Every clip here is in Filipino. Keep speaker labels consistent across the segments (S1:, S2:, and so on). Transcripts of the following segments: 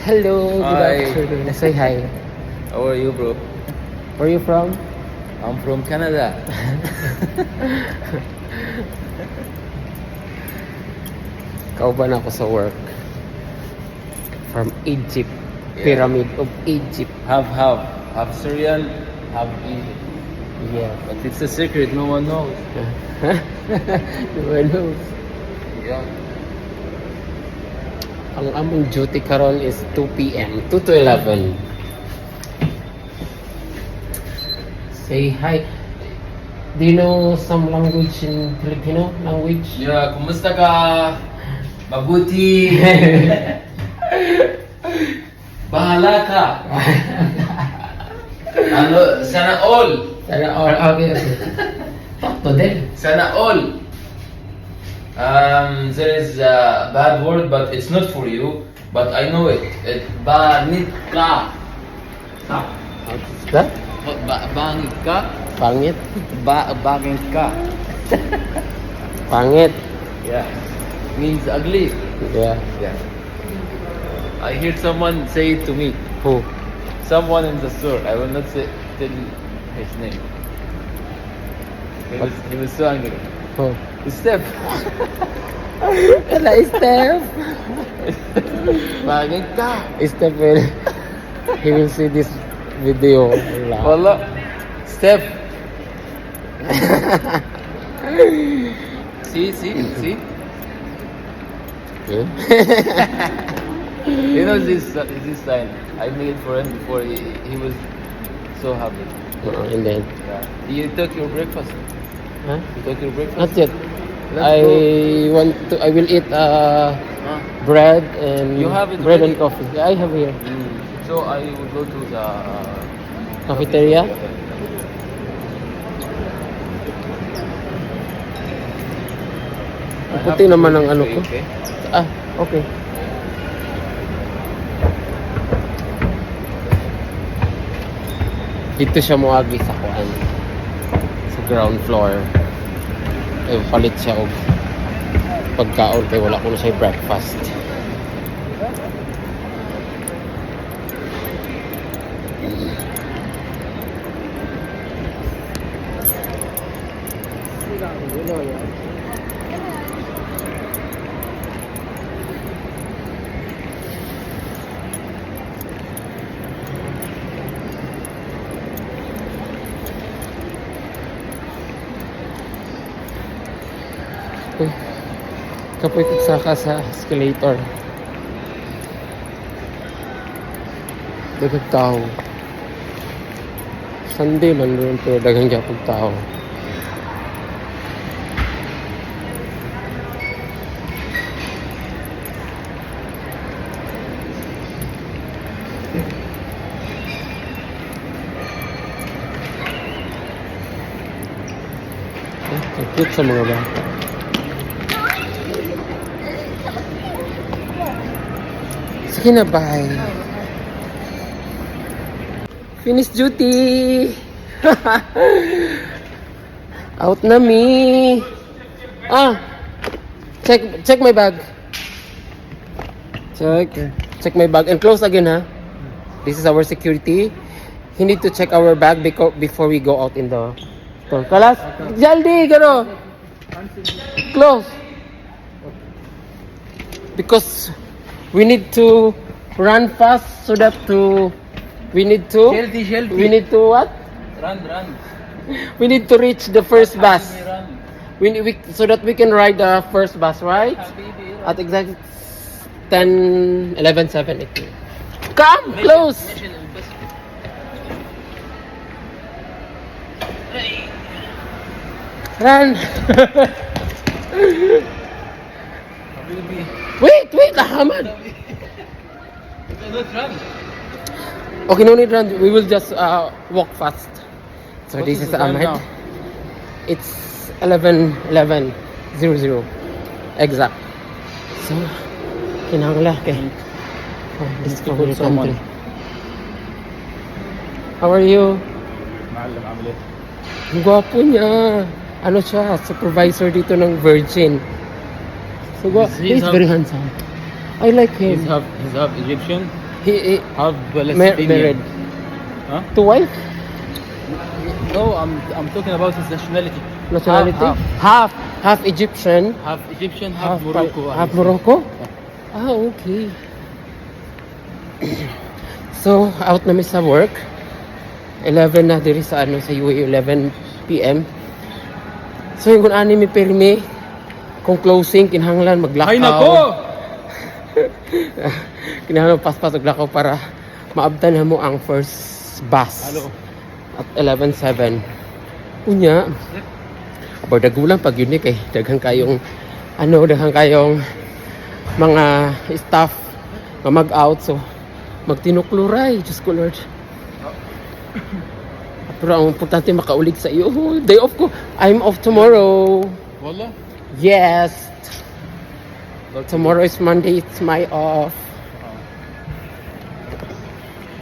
S1: Hello, good
S2: Hi.
S1: afternoon. Say hi.
S2: How are you, bro?
S1: Where are you from?
S2: I'm from Canada.
S1: Kauban ako sa work. From Egypt.
S2: Yeah.
S1: Pyramid of Egypt.
S2: Half Syrian, half Egypt.
S1: Yeah.
S2: But it's a secret, no one knows.
S1: No one knows.
S2: Yeah.
S1: Ang among duty karon is 2 p.m. 2 to 11. Say hi. Do you know some language in Filipino language?
S2: Yeah, kumusta ka? Mabuti. Bahala ka. Ano, sana all.
S1: Okay. Talk to them.
S2: Sana all. There is a bad word, but it's not for you. But I know it. Banit ka.
S1: What's that?
S2: Bangit ka.
S1: Pangit?
S2: Bangit ka.
S1: Pangit.
S2: Yeah. Means ugly.
S1: Yeah.
S2: Yeah. I heard someone say it to me.
S1: Who?
S2: Someone in the store. I will not tell his name. He was so angry.
S1: Who?
S2: Steph.
S1: Wala, Steph.
S2: Bangit ka.
S1: Steph will, he will see this video. Wala.
S2: Wallah. Steph. See.
S1: Okay.
S2: You know this sign. I made it for him before he was so happy.
S1: And then,
S2: Yeah. You took your breakfast.
S1: huh?
S2: You took your breakfast.
S1: Not yet.
S2: Let's
S1: I will eat
S2: Huh?
S1: bread and
S2: You have it
S1: bread
S2: ready?
S1: and coffee. Yeah, I have here.
S2: So I will go to the
S1: Cafeteria?
S2: I
S1: Puti
S2: have
S1: naman
S2: to-
S1: ang ano ko.
S2: Okay.
S1: Ah, okay. Dito siya muagi sa kuan. Sa ground floor. Ay, palit siya og pagkaon kay wala ko na siya breakfast. Kapoy saka sa escalator. Daghang tao. Sunday man doon pero daghang gyapon tao. Cute sa mga bata. Sige na, bye. Finish duty. Out na me. Check my bag. Check my bag and close again, ha. This is our security. He need to check our bag before we go out in the store. Kalas, jaldi karo. Close. Because we need to run fast so that we need to what?
S2: Run.
S1: We need to reach the first bus.
S2: Run.
S1: So that we can ride the first bus, right?
S2: Baby,
S1: At exact 10, 11, 7, 8. Come close. Run.
S2: Baby.
S1: Wait, Ahmad.
S2: Let's run.
S1: Okay, no need run. We will just walk fast. So
S2: What
S1: this
S2: is
S1: is
S2: the time
S1: Ahmed.
S2: now?
S1: It's 11:00 exact. So, kinangla kay. Oh, this
S2: Need to call someone.
S1: country. How are you?
S2: Maalam, Amelie.
S1: Ang gwapo niya. Ano siya? Supervisor dito ng Virgin. So,
S2: He's
S1: he's
S2: half-
S1: very handsome. I like
S2: He's
S1: him.
S2: half Egyptian.
S1: He
S3: Half Palestinian.
S1: married
S3: Huh?
S1: to wife
S3: No, I'm talking about his nationality.
S1: nationality. Half Egyptian,
S3: Half Egyptian, half Morocco.
S1: half Morocco. Ah, okay. So out na mi sa work. 11 na diri sa ano sa UAE 11 PM. So yung ani mi permi kung closing kinahanglan maglakaw.
S3: Ay nako!
S1: Kinahanglan paspas og lakaw para maabtan na mo ang first bus.
S3: Hello.
S1: At 11:07. Unya. Dagulan pag yun kay daghang kayong daghang kayong mga staff nga mag-out so magtinukluray, Diyos ko Lord. Pero ang importante makaulit sa iyo. Day off ko. I'm off tomorrow.
S3: Wallah.
S1: Yes. Tomorrow is Monday. It's my off.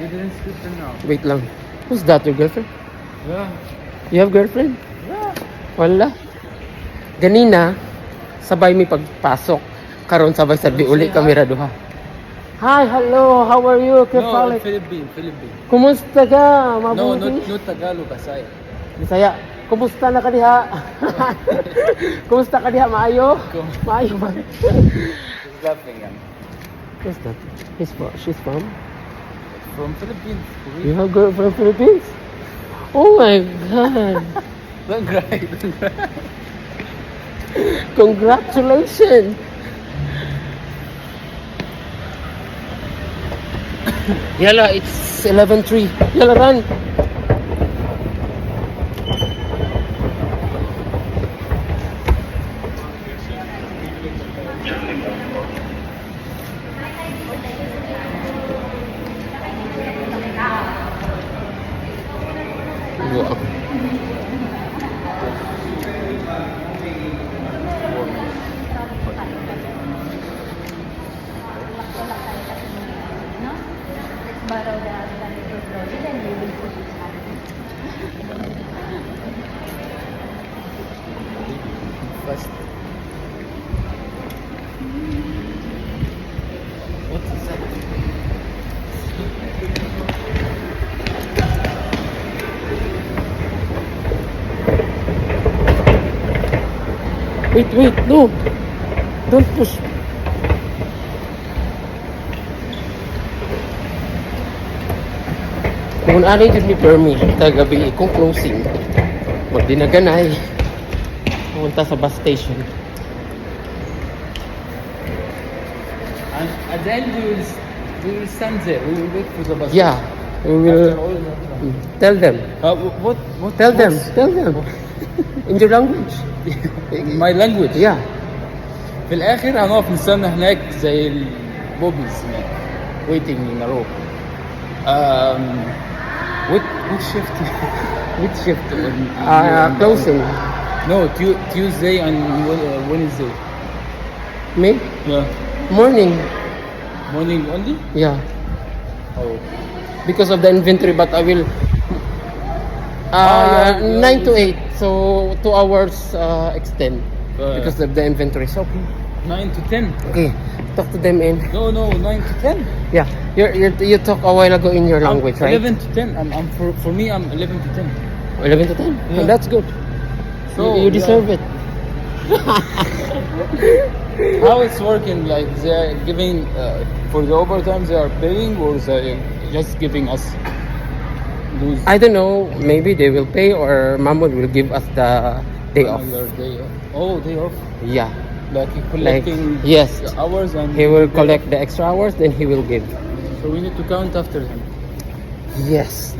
S3: You didn't sleep till now.
S1: Wait lang. Who's that? Your girlfriend?
S3: Yeah.
S1: You have girlfriend?
S3: Yeah.
S1: Wala. Ganina, sabay mi pagpasok. Karon sabay sa uli kami raduha. Hi, hello. How are you?
S3: No, Philippine.
S1: Kumusta ka?
S3: No,
S1: Mabuti?
S3: not Tagalog, Kasay.
S1: Bisaya. Kumusta na ka diha? Kumusta ka diha? Maayo? Maayo man.
S3: He's laughing, yan.
S1: Who's that? She's from?
S3: From Philippines.
S1: You have girl from Philippines? Oh my God!
S3: Don't cry, don't cry.
S1: Congratulations! Yala, it's 11:03. Yala, run! Wow.
S4: Borrow the manager slowly, then we will put it back.
S3: First. What is that?
S1: Wait, no! Don't push. Kung ano yun ni Permi, tagabi kung closing, magdinaganay, pumunta sa bus station.
S3: And at the end we will stand there. We will wait for the bus.
S1: Yeah, we will tell them.
S3: What?
S1: Tell them. In your language.
S3: My language.
S1: Yeah.
S3: في الآخر هنقف نستنى هناك زي البوبيز هناك. Waiting in a row. What shift? Which shift?
S1: Closing.
S3: No, Tuesday and Wednesday.
S1: Me?
S3: Yeah.
S1: Morning.
S3: Morning only?
S1: Yeah.
S3: Oh.
S1: Because of the inventory, but I will.
S3: yeah,
S1: 9 to 8, so 2 hours extend because of the inventory. So okay.
S3: 9 to 10.
S1: Okay, talk to them in.
S3: No, 9 to 10.
S1: Yeah, you talk a while ago in your language, right?
S3: 11 to 10. I'm for me I'm 11 to 10.
S1: 11 to 10.
S3: Yeah.
S1: Oh, that's good.
S3: So,
S1: You deserve it.
S3: How it's working? Like they're giving for the overtime they are paying, or they just giving us those
S1: I don't know. Maybe they will pay, or Mahmoud will give us the day off.
S3: another day off. Oh, day off.
S1: Yeah,
S3: Like collecting
S1: yes.
S3: the hours and
S1: He will collect the extra hours, then he will give.
S3: So we need to count after him.
S1: Yes.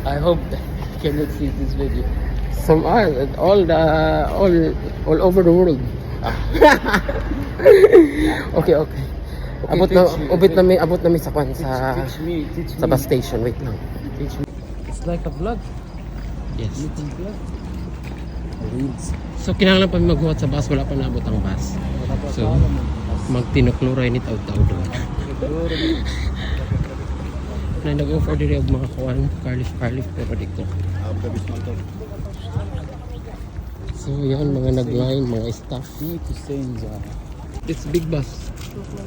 S3: I hope that he cannot see this video.
S1: Some are all over the world. Okay. Abot na mi sa kwan
S3: Teach me.
S1: sa bus station. Wait lang.
S3: Teach me. It's like a vlog.
S1: Yes.
S3: YouTube vlog. Reels.
S1: So kinahanglan pa mi magbuhat sa bus, wala pa naabot ang bus. So magtinukluray nit out doon. Na nag-offer diri og mga kuan, Carlif pero dito. So yan mga nagline, mga staff.
S3: We need to stay in the
S1: It's big bus.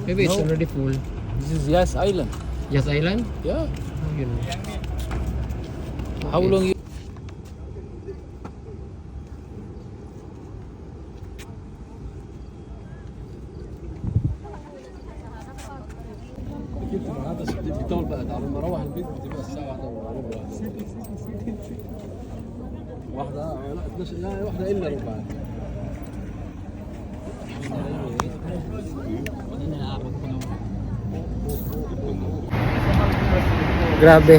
S1: Maybe it's
S3: No.
S1: already full.
S3: This is Yas Island.
S1: Yes Island?
S3: Yeah.
S1: Oh, yun.
S3: How
S1: Okay.
S3: long you? هذا الدكتور بعد على ما اروح البيت بتبقى الساعه 1:15 واحدة لا 12 لا واحدة إلا ربع
S1: Grabe.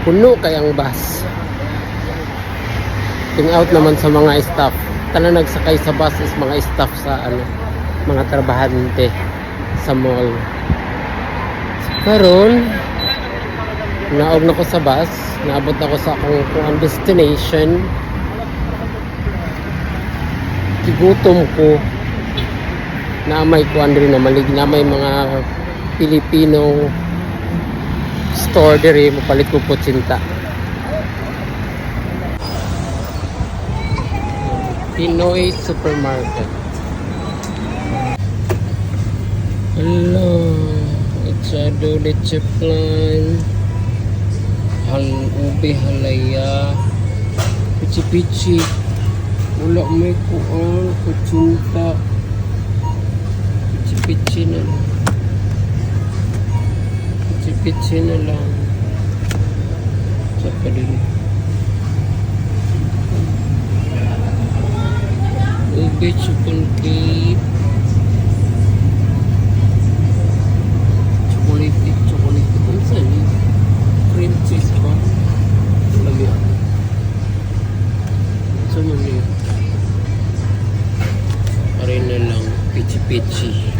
S1: Puno kayang bus. Ting out naman sa mga staff. Tanan nagsakay sa bus is mga staff sa ano, mga trabahante sa mall. Karon naog na ko sa bus, naabot na ko sa akong destination. Tigutom ko na may kuan rin na malig na may mga Pilipino store diri mapalit ko po tsinta. Pinoy supermarket. Hello, it's a leche plan. Ubi halaya. Pichi-pichi. Wala may kuan, kutsinta. Pichi-pichi na lang. Pichi-pichi na lang. Sa padili. Ube chicken cake. Chocolate. Ano saan yun? Cream cheese ba? Lagi ako. So man yun. Parin na lang. Pichi-pichi.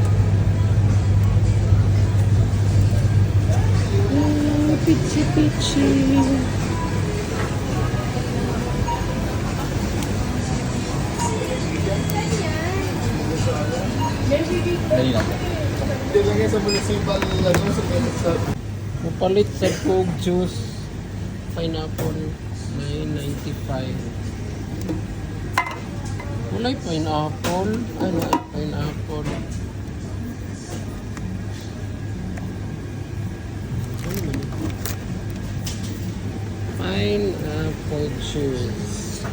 S1: Pichi-pichi.
S3: Dali na po.
S1: Mapalit sa Coke juice. Pineapple. 9.95. Walay pineapple. Ano ay pineapple? Pineapple juice.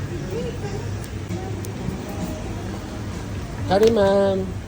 S1: Sorry, ma'am.